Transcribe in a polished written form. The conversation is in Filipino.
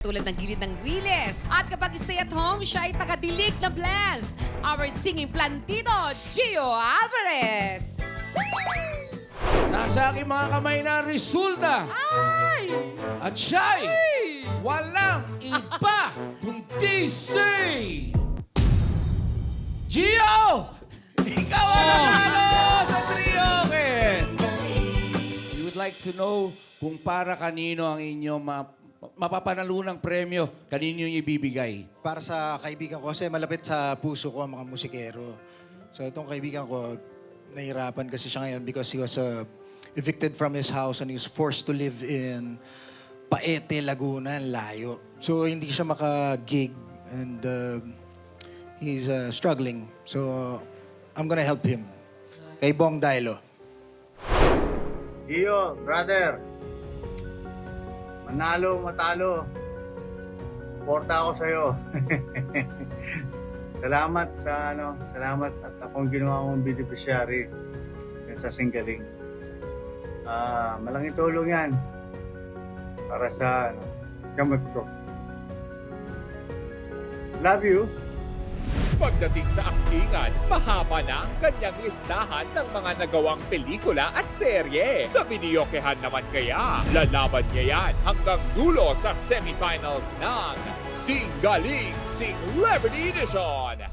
Tulad ng gilid ng riles. At kapag stay at home, siya ay taga-dilig na blast. Our singing plantito, Gio Alvarez. Nasa aking mga kamay na resulta. Ay! At siya'y Ay! walang iba kundi si... Gio! Ikaw ang nanalo sa trio, Ken! You would like to know kung para kanino ang inyong mapapanalunang premyo, kanino yung ibibigay? Para sa kaibigan ko, kasi malapit sa puso ko ang mga musikero. So itong kaibigan ko, nahirapan kasi siya ngayon because he was evicted from his house and he was forced to live in Paete, Laguna, layo. So hindi siya maka-gig and he's struggling. So I'm gonna help him. Kay Bong Dailo. Gio, brother. Manalo, matalo. Suporta ako sa'yo. Salamat salamat at akong ginawa mong beneficiary sa singgaling. Malaking tulong yan para sa gamot ko. Love you. Pagdating sa aktingan, mahaba na ang kanyang listahan ng mga nagawang pelikula at serye. Sa Videokehan naman kaya, lalaban niya yan hanggang dulo sa semifinals ng Singgaling Celebrity Edition.